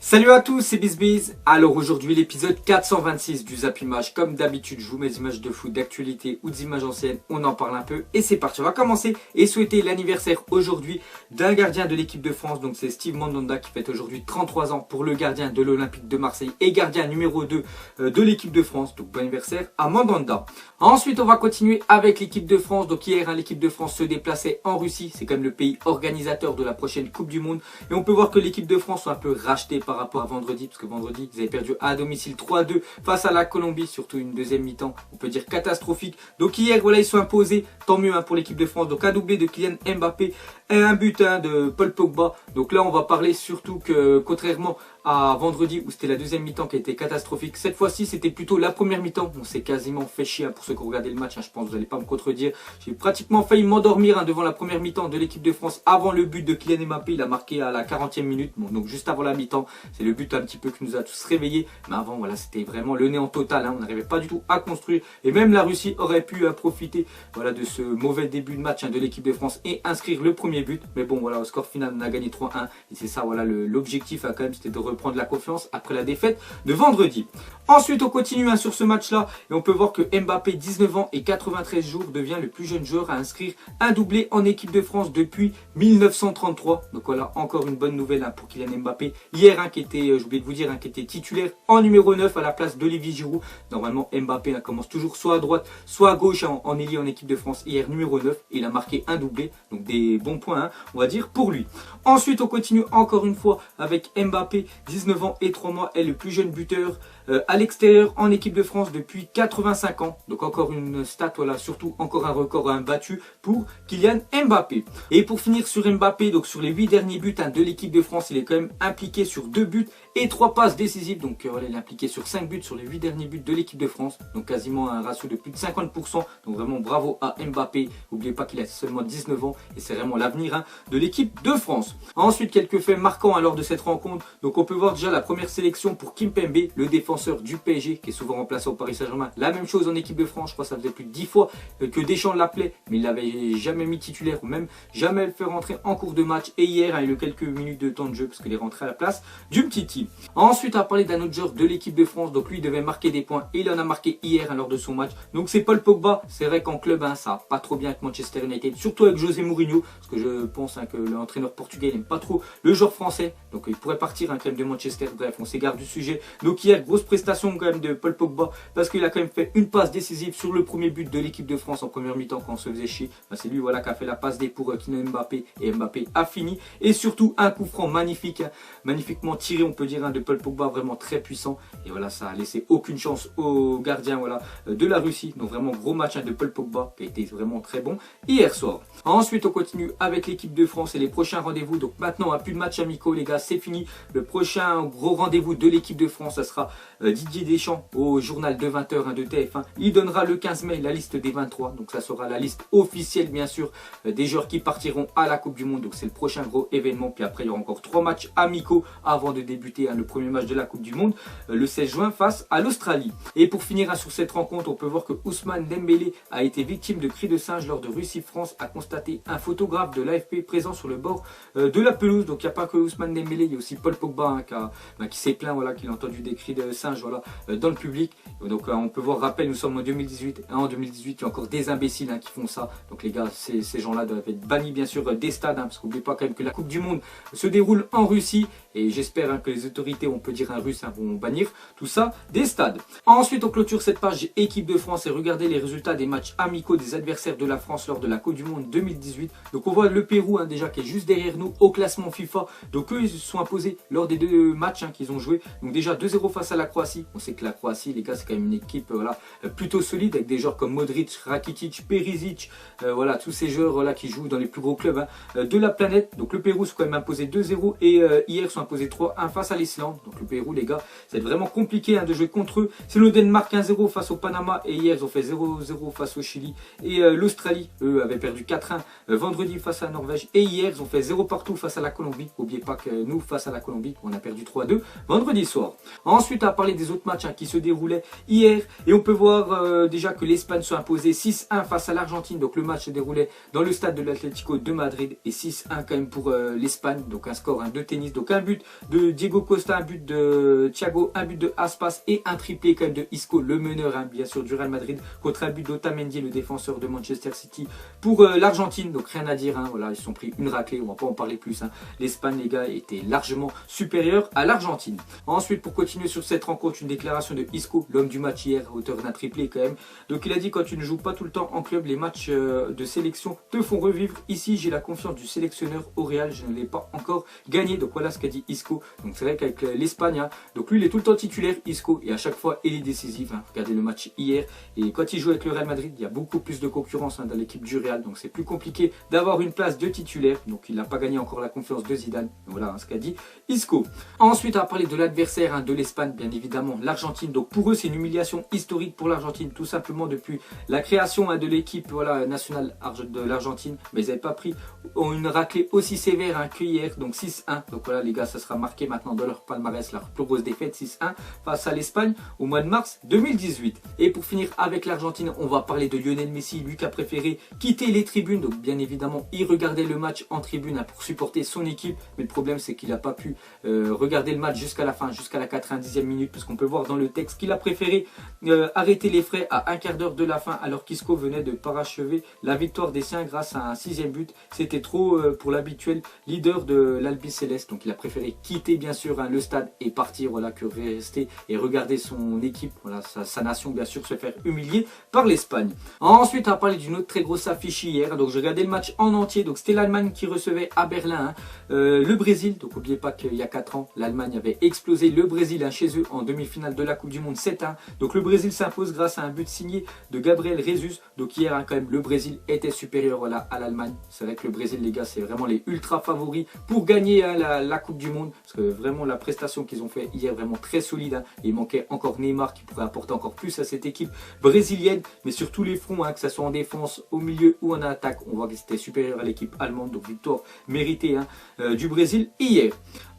Salut à tous, c'est BizBiz. Alors aujourd'hui l'épisode 426 du Zap Image. Comme d'habitude, je vous mets des images de foot, d'actualité ou d'images anciennes. On en parle un peu et c'est parti. On va commencer et souhaiter l'anniversaire aujourd'hui d'un gardien de l'équipe de France. Donc c'est Steve Mandanda qui fête aujourd'hui 33 ans pour le gardien de l'Olympique de Marseille et gardien numéro 2 de l'équipe de France. Donc bon anniversaire à Mandanda. Ensuite on va continuer avec l'équipe de France. Donc hier l'équipe de France se déplaçait en Russie. C'est quand même le pays organisateur de la prochaine Coupe du Monde. Et on peut voir que l'équipe de France sont un peu rachetée par rapport à vendredi, parce que vendredi ils avaient perdu à domicile 3-2 face à la Colombie, surtout une deuxième mi-temps on peut dire catastrophique. Donc hier voilà, ils sont imposés, tant mieux pour l'équipe de France. Donc un doublé de Kylian Mbappé et un but de Paul Pogba. Donc là on va parler surtout que contrairement à vendredi où c'était la deuxième mi-temps qui a été catastrophique, cette fois-ci c'était plutôt la première mi-temps. On s'est quasiment fait chier pour ceux qui ont regardé le match, je pense que vous n'allez pas me contredire. J'ai pratiquement failli m'endormir devant la première mi-temps de l'équipe de France avant le but de Kylian Mbappé. Il a marqué à la 40e minute, bon, donc juste avant la mi-temps. C'est le but un petit peu qui nous a tous réveillés, mais avant voilà, c'était vraiment le néant total, on n'arrivait pas du tout à construire et même la Russie aurait pu profiter voilà, de ce mauvais début de match de l'équipe de France et inscrire le premier but. Mais bon voilà, au score final on a gagné 3-1 et c'est ça voilà, l'objectif quand même, c'était de reprendre la confiance après la défaite de vendredi. Ensuite on continue sur ce match là et on peut voir que Mbappé, 19 ans et 93 jours, devient le plus jeune joueur à inscrire un doublé en équipe de France depuis 1933. Donc voilà, encore une bonne nouvelle pour Kylian Mbappé. Hier qui était, j'ai oublié de vous dire, qui était titulaire en numéro 9 à la place d'Olivier Giroud. Normalement Mbappé commence toujours soit à droite soit à gauche en ailier en équipe de France. Hier numéro 9, il a marqué un doublé, donc des bons points on va dire pour lui. Ensuite on continue encore une fois avec Mbappé, 19 ans et 3 mois, est le plus jeune buteur à l'extérieur en équipe de France depuis 85 ans. Donc encore une stat, voilà, surtout encore un record battu pour Kylian Mbappé. Et pour finir sur Mbappé, donc sur les 8 derniers buts de l'équipe de France, il est quand même impliqué sur 2 buts et 3 passes décisives. Donc voilà, il est impliqué sur 5 buts sur les 8 derniers buts de l'équipe de France. Donc quasiment un ratio de plus de 50%. Donc vraiment bravo à Mbappé. N'oubliez pas qu'il a seulement 19 ans et c'est vraiment l'avenir de l'équipe de France. Ensuite, quelques faits marquants lors de cette rencontre. Donc on peut voir déjà la première sélection pour Kimpembe, le défenseur du PSG qui est souvent remplacé au Paris Saint-Germain. La même chose en équipe de France, je crois que ça faisait plus de 10 fois que Deschamps l'appelait, mais il l'avait jamais mis titulaire ou même jamais le fait rentrer en cours de match. Et hier, il a eu quelques minutes de temps de jeu parce qu'il est rentré à la place du Umtiti. Ensuite, on va parler d'un autre joueur de l'équipe de France. Donc lui, il devait marquer des points et il en a marqué hier lors de son match. Donc c'est Paul Pogba. C'est vrai qu'en club, ça n'a pas trop bien avec Manchester United, surtout avec José Mourinho, parce que je pense que l'entraîneur portugais n'aime pas trop le joueur français. Donc il pourrait partir quand même de Manchester. Bref, on s'égare du sujet. Donc hier, grosse prestation quand même de Paul Pogba, parce qu'il a quand même fait une passe décisive sur le premier but de l'équipe de France en première mi-temps quand on se faisait chier. C'est lui voilà, qui a fait la passe D pour Kylian Mbappé et Mbappé a fini. Et surtout un coup franc magnifique, magnifiquement tiré on peut dire de Paul Pogba, vraiment très puissant. Et voilà, ça a laissé aucune chance au gardien voilà, de la Russie. Donc vraiment gros match de Paul Pogba qui a été vraiment très bon hier soir. Ensuite on continue avec l'équipe de France et les prochains rendez-vous. Donc maintenant plus de matchs amicaux les gars, c'est fini. Le prochain gros rendez-vous de l'équipe de France, ça sera Didier Deschamps au journal de 20h de TF1. Il donnera le 15 mai la liste des 23. Donc ça sera la liste officielle bien sûr des joueurs qui partiront à la Coupe du Monde. Donc c'est le prochain gros événement. Puis après il y aura encore 3 matchs amicaux avant de débuter le premier match de la Coupe du Monde le 16 juin face à l'Australie. Et pour finir sur cette rencontre, on peut voir que Ousmane Dembélé a été victime de cris de singe lors de Russie-France, a constaté un photographe de l'AFP présent sur le bord de la pelouse. Donc il n'y a pas que Ousmane Dembélé, il y a aussi Paul Pogba qui s'est plaint voilà, qu'il a entendu des cris de singe voilà, dans le public. Donc on peut voir, rappel, nous sommes en 2018. En 2018, il y a encore des imbéciles qui font ça. Donc les gars, ces gens-là doivent être bannis bien sûr des stades, parce qu'on n'oublie pas quand même que la Coupe du Monde se déroule en Russie. Et j'espère que les autorités, on peut dire russe, vont bannir tout ça des stades. Ensuite, on clôture cette page équipe de France et regardez les résultats des matchs amicaux des adversaires de la France lors de la Coupe du Monde 2018. Donc on voit le Pérou déjà qui est juste derrière nous au classement FIFA. Donc eux, ils se sont imposés lors des 2 matchs qu'ils ont joués. Donc déjà 2-0 face à la Croatie. On sait que la Croatie, les gars, c'est quand même une équipe voilà, plutôt solide avec des joueurs comme Modric, Rakitic, Perisic. Voilà, tous ces joueurs voilà, qui jouent dans les plus gros clubs de la planète. Donc le Pérou s'est quand même imposé 2-0 et hier sont imposés 3-1 face à l'Islande. Donc le Pérou, les gars, c'est vraiment compliqué de jouer contre eux. C'est le Danemark 1-0 face au Panama et hier ils ont fait 0-0 face au Chili. Et l'Australie, eux, avaient perdu 4-1 vendredi face à la Norvège. Et hier ils ont fait 0 partout face à la Colombie. N'oubliez pas que nous, face à la Colombie, on a perdu 3-2 vendredi soir. Ensuite, à parler des autres matchs qui se déroulaient hier. Et on peut voir déjà que l'Espagne s'est imposée 6-1 face à l'Argentine. Donc le match se déroulait dans le stade de l'Atlético de Madrid. Et 6-1 quand même pour l'Espagne. Donc un score de tennis. Donc un but de Diego Costa, un but de Thiago, un but de Aspas et un triplé quand même de Isco, le meneur hein, bien sûr du Real Madrid, contre un but d'Otamendi, le défenseur de Manchester City pour l'Argentine. Donc rien à dire, hein, voilà, ils se sont pris une raclée, on va pas en parler plus. Hein. L'Espagne, les gars, était largement supérieure à l'Argentine. Ensuite, pour continuer sur cette rencontre, une déclaration de Isco, l'homme du match hier, auteur d'un triplé quand même. Donc il a dit: quand tu ne joues pas tout le temps en club, les matchs de sélection te font revivre. Ici, j'ai la confiance du sélectionneur au Real, je ne l'ai pas encore gagné. Donc voilà ce qu'a dit Isco. Donc c'est vrai qu'avec l'Espagne, hein, donc lui il est tout le temps titulaire, Isco, et à chaque fois il est décisif. Hein. Regardez le match hier, et quand il joue avec le Real Madrid, il y a beaucoup plus de concurrence hein, dans l'équipe du Real, donc c'est plus compliqué d'avoir une place de titulaire. Donc il n'a pas gagné encore la confiance de Zidane. Voilà hein, ce qu'a dit Isco. Ensuite, on va parler de l'adversaire hein, de l'Espagne, bien évidemment, l'Argentine. Donc pour eux, c'est une humiliation historique pour l'Argentine, tout simplement depuis la création hein, de l'équipe voilà, nationale de l'Argentine. Mais ils n'avaient pas pris une raclée aussi sévère hein, qu'hier, donc 6-1. Donc voilà les gars, ça sera marqué maintenant dans leur palmarès, leur plus grosse défaite 6-1 face à l'Espagne au mois de mars 2018. Et pour finir avec l'Argentine, on va parler de Lionel Messi, lui qui a préféré quitter les tribunes. Donc bien évidemment, il regardait le match en tribune hein, pour supporter son équipe. Mais le problème, c'est qu'il n'a pas pu regarder le match jusqu'à la fin, jusqu'à la 90e minute, parce qu'on peut voir dans le texte qu'il a préféré arrêter les frais à un quart d'heure de la fin, alors qu'Isco venait de parachever la victoire des siens grâce à un 6e but. C'était trop pour l'habituel leader de l'Albi Céleste. Donc il a préféré quitter bien sûr hein, le stade et partir, voilà, que rester et regarder son équipe, voilà, sa nation bien sûr, se faire humilier par l'Espagne. Ensuite, on va parler d'une autre très grosse affiche hier. Donc je regardais le match en entier. Donc c'était l'Allemagne qui recevait à Berlin hein, le Brésil. Donc n'oubliez pas qu'il y a 4 ans, l'Allemagne avait explosé le Brésil hein, chez eux en demi-finale de la Coupe du Monde 7-1. Donc le Brésil s'impose grâce à un but signé de Gabriel Jesus. Donc hier hein, quand même, le Brésil était supérieur voilà, à l'Allemagne. C'est vrai que le Brésil, les gars, c'est vraiment les ultra favoris pour gagner hein, la Coupe du Monde. Parce que vraiment la prestation qu'ils ont fait hier, vraiment très solide. Hein. Et il manquait encore Neymar qui pourrait apporter encore plus à cette équipe brésilienne. Mais sur tous les fronts, hein, que ce soit en défense, au milieu ou en attaque, on voit que c'était supérieur à l'équipe allemande. Donc victoire méritée hein, du Brésil hier.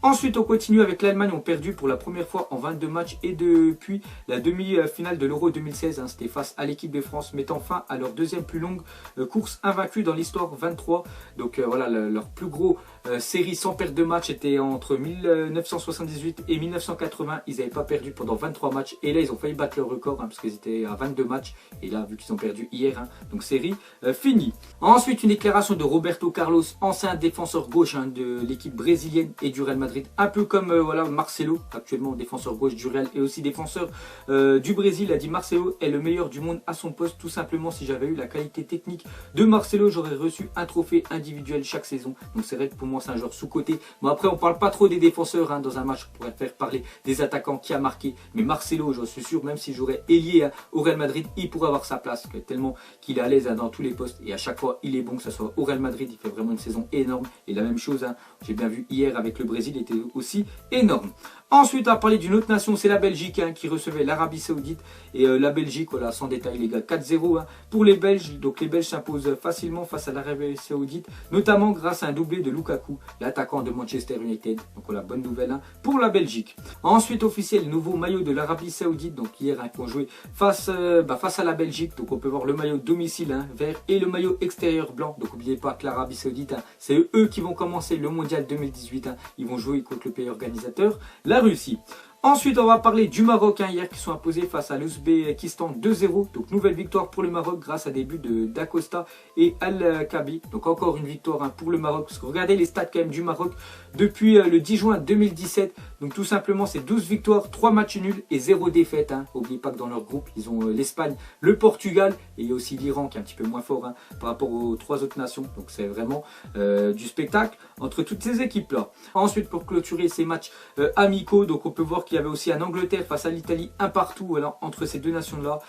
Ensuite, on continue avec l'Allemagne, ont perdu pour la première fois en 22 matchs et depuis la demi-finale de l'Euro 2016, hein, c'était face à l'équipe de France, mettant fin à leur deuxième plus longue course invaincue dans l'histoire, 23. Donc voilà, leur plus gros série sans perte de match était entre 1978 et 1980. Ils n'avaient pas perdu pendant 23 matchs et là ils ont failli battre leur record hein, parce qu'ils étaient à 22 matchs et là vu qu'ils ont perdu hier, hein, donc série finie. Ensuite, une déclaration de Roberto Carlos, ancien défenseur gauche hein, de l'équipe brésilienne et du Real Madrid. Un peu comme voilà, Marcelo, actuellement défenseur gauche du Real et aussi défenseur du Brésil, a dit: Marcelo est le meilleur du monde à son poste. Tout simplement, si j'avais eu la qualité technique de Marcelo, j'aurais reçu un trophée individuel chaque saison. Donc c'est vrai que pour moi, c'est un joueur sous-coté. Bon, après, on parle pas trop des défenseurs hein, dans un match. On pourrait faire parler des attaquants qui a marqué. Mais Marcelo, je suis sûr, même si j'aurais ailier hein, au Real Madrid, il pourrait avoir sa place. Tellement qu'il est à l'aise hein, dans tous les postes. Et à chaque fois, il est bon, que ce soit au Real Madrid. Il fait vraiment une saison énorme. Et la même chose, hein, j'ai bien vu hier avec le Brésil, était aussi énorme. Ensuite, on va parler d'une autre nation, c'est la Belgique hein, qui recevait l'Arabie Saoudite. Et la Belgique, voilà, sans détail les gars, 4-0 hein, pour les Belges. Donc les Belges s'imposent facilement face à l'Arabie Saoudite, notamment grâce à un doublé de Lukaku, l'attaquant de Manchester United. Donc voilà, bonne nouvelle hein, pour la Belgique. Ensuite, officiel, nouveau maillot de l'Arabie Saoudite. Donc hier, hein, qui ont joué face à la Belgique. Donc on peut voir le maillot domicile hein, vert et le maillot extérieur blanc. Donc n'oubliez pas que l'Arabie Saoudite, hein, c'est eux qui vont commencer le mondial 2018. Hein. Ils vont jouer contre le pays organisateur, la Russie. Ensuite, on va parler du Maroc hein, hier qui sont imposés face à l'Ouzbékistan 2-0. Donc nouvelle victoire pour le Maroc grâce à des buts de Dacosta et Al-Kabi. Donc encore une victoire hein, pour le Maroc. Parce que regardez les stats quand même du Maroc depuis le 10 juin 2017. Donc tout simplement, c'est 12 victoires, 3 matchs nuls et 0 défaite. Hein. N'oubliez pas que dans leur groupe, ils ont l'Espagne, le Portugal et il y a aussi l'Iran qui est un petit peu moins fort hein, par rapport aux 3 autres nations. Donc c'est vraiment du spectacle entre toutes ces équipes-là. Ensuite, pour clôturer ces matchs amicaux, donc on peut voir qu'il y avait aussi un Angleterre face à l'Italie, un partout voilà, entre ces deux nations-là.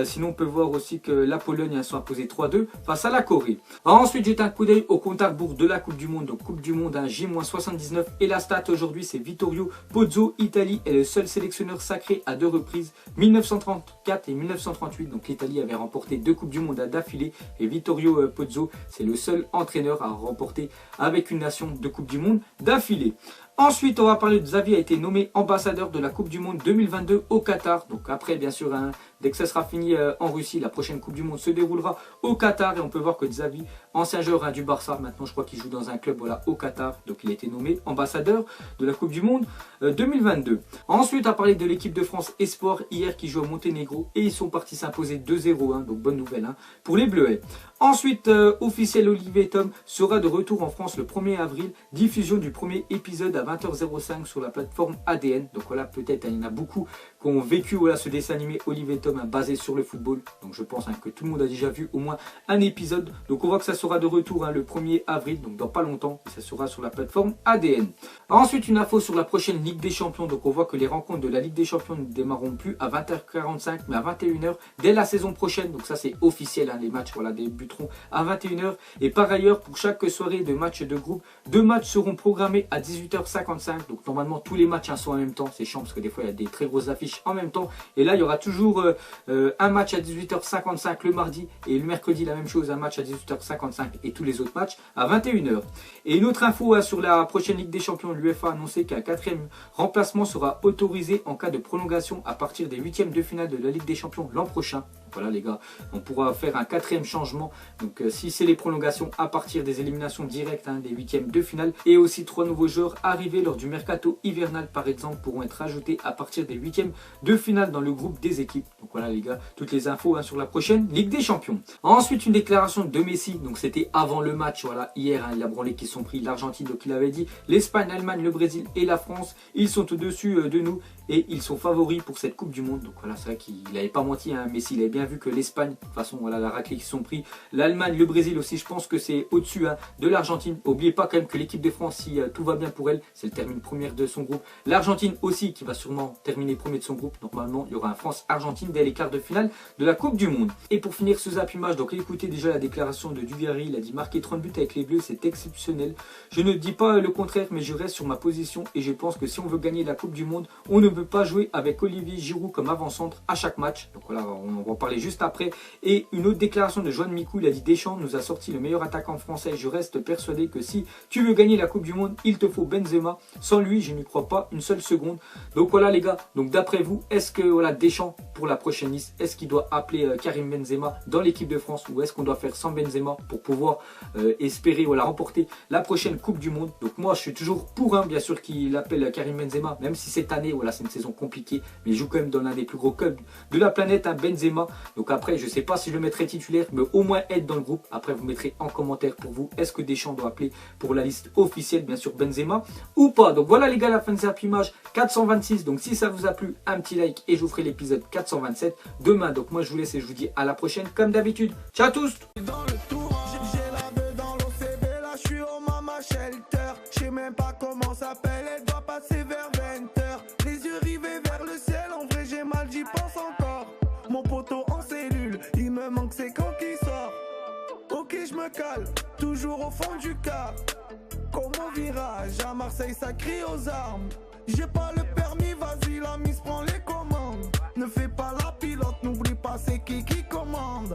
Sinon, on peut voir aussi que la Pologne hein, sont imposés 3-2 face à la Corée. Ensuite, j'ai un coup d'œil au compte à rebours de la Coupe du Monde. Donc Coupe du Monde, hein, J-79. Et la stat aujourd'hui, c'est Vittorio Pozzo. Italie est le seul sélectionneur sacré à 2 reprises, 1934 et 1938. Donc l'Italie avait remporté 2 Coupes du Monde d'affilée. Et Vittorio Pozzo, c'est le seul entraîneur à remporter avec une nation 2 Coupes du Monde d'affilée. Ensuite, on va parler de Xavi a été nommé ambassadeur de la Coupe du Monde 2022 au Qatar. Donc après, bien sûr, hein, dès que ça sera fini en Russie, la prochaine Coupe du Monde se déroulera au Qatar. Et on peut voir que Xavi, ancien joueur hein, du Barça, maintenant je crois qu'il joue dans un club voilà, au Qatar. Donc il a été nommé ambassadeur de la Coupe du Monde 2022. Ensuite, on va parler de l'équipe de France Espoir hier qui joue au Monténégro. Et ils sont partis s'imposer 2-0. Hein, donc bonne nouvelle hein, pour les Bleuets. Ensuite, officiel Olivier Tom sera de retour en France le 1er avril. Diffusion du premier épisode à 20h05 sur la plateforme ADN. Donc voilà, peut-être il y en a beaucoup qui ont vécu voilà, ce dessin animé Olivier Tom hein, basé sur le football. Donc je pense hein, que tout le monde a déjà vu au moins un épisode. Donc on voit que ça sera de retour hein, le 1er avril, donc dans pas longtemps. Et ça sera sur la plateforme ADN. Ensuite, une info sur la prochaine Ligue des Champions. Donc on voit que les rencontres de la Ligue des Champions ne démarreront plus à 20h45 mais à 21h dès la saison prochaine. Donc ça c'est officiel, hein, les matchs voilà, débuteront à 21h. Et par ailleurs, pour chaque soirée de match de groupe, 2 matchs seront programmés à 18h55. Donc normalement tous les matchs hein, sont en même temps. C'est chiant parce que des fois il y a des très grosses affiches en même temps. Et là il y aura toujours un match à 18h55 le mardi. Et le mercredi la même chose, un match à 18h55 et tous les autres matchs à 21h. Et une autre info hein, sur la prochaine Ligue des Champions, l'UEFA a annoncé qu'un 4e remplacement sera autorisé en cas de prolongation à partir des 8e de finale de la Ligue des Champions l'an prochain. Voilà les gars, on pourra faire un 4e changement. Donc si c'est les prolongations à partir des éliminations directes hein, des 8e de finale. Et aussi 3 nouveaux joueurs arrivés lors du mercato hivernal par exemple pourront être ajoutés à partir des 8e de finale dans le groupe des équipes. Donc voilà les gars, toutes les infos hein, sur la prochaine Ligue des Champions. Ensuite une déclaration de Messi, donc c'était avant le match, voilà hier hein, il a branlé qu'ils sont pris l'Argentine, donc il avait dit l'Espagne, l'Allemagne, le Brésil et la France, ils sont au-dessus de nous et ils sont favoris pour cette Coupe du Monde. Donc voilà, c'est vrai qu'il n'avait pas menti hein, Messi, il avait bien vu que l'Espagne, de toute façon voilà la raclée qu'ils sont pris, l'Allemagne, le Brésil aussi, je pense que c'est au-dessus hein, de l'Argentine. N'oubliez pas quand même que l'équipe de France, si tout va bien pour elle, c'est elle termine première de son groupe. L'Argentine aussi qui va sûrement terminer premier de son groupe. Normalement, il y aura un France-Argentine dès les quarts de finale de la Coupe du Monde. Et pour finir ce Zap Image, donc écoutez déjà la déclaration de Dugarry, il a dit marquer 30 buts avec les Bleus, c'est exceptionnel. Je ne dis pas le contraire, mais je reste sur ma position et je pense que si on veut gagner la Coupe du Monde, on ne peut pas jouer avec Olivier Giroud comme avant-centre à chaque match. Donc voilà, on va en parler juste après. Et une autre déclaration de Joan Mikou, il a dit Deschamps nous a sorti le meilleur attaquant français. Je reste persuadé que si tu veux gagner la Coupe du Monde, il te faut Benzema. Sans lui, je n'y crois pas une seule seconde. Donc voilà les gars, donc d'après vous, est-ce que voilà Deschamps pour la prochaine liste, est-ce qu'il doit appeler Karim Benzema dans l'équipe de France ou est-ce qu'on doit faire sans Benzema pour pouvoir espérer voilà, remporter la prochaine Coupe du Monde? Donc moi je suis toujours pour bien sûr qu'il appelle Karim Benzema, même si cette année voilà, c'est une saison compliquée, mais il joue quand même dans l'un des plus gros clubs de la planète, Benzema. Donc après je sais pas si je le mettrai titulaire, mais au moins être dans le groupe. Après vous mettrez en commentaire pour vous, est-ce que Deschamps doit appeler pour la liste officielle bien sûr Benzema ou pas? Donc voilà les gars, la fin de cette image 426. Donc si ça vous a plu, un petit like et je vous ferai l'épisode 427 demain. Donc moi je vous laisse et je vous dis à la prochaine comme d'habitude. Ciao à tous. Je sais même pas comment s'appelle, elle doit passer vers 20h. Les yeux rivés vers le ciel, en vrai j'ai mal, j'y pense encore. Mon poteau en cellule, il me manque c'est quand qu'il sort. Ok je me cale, toujours au fond du car. Comme au virage, à Marseille ça crie aux armes. J'ai pas le permis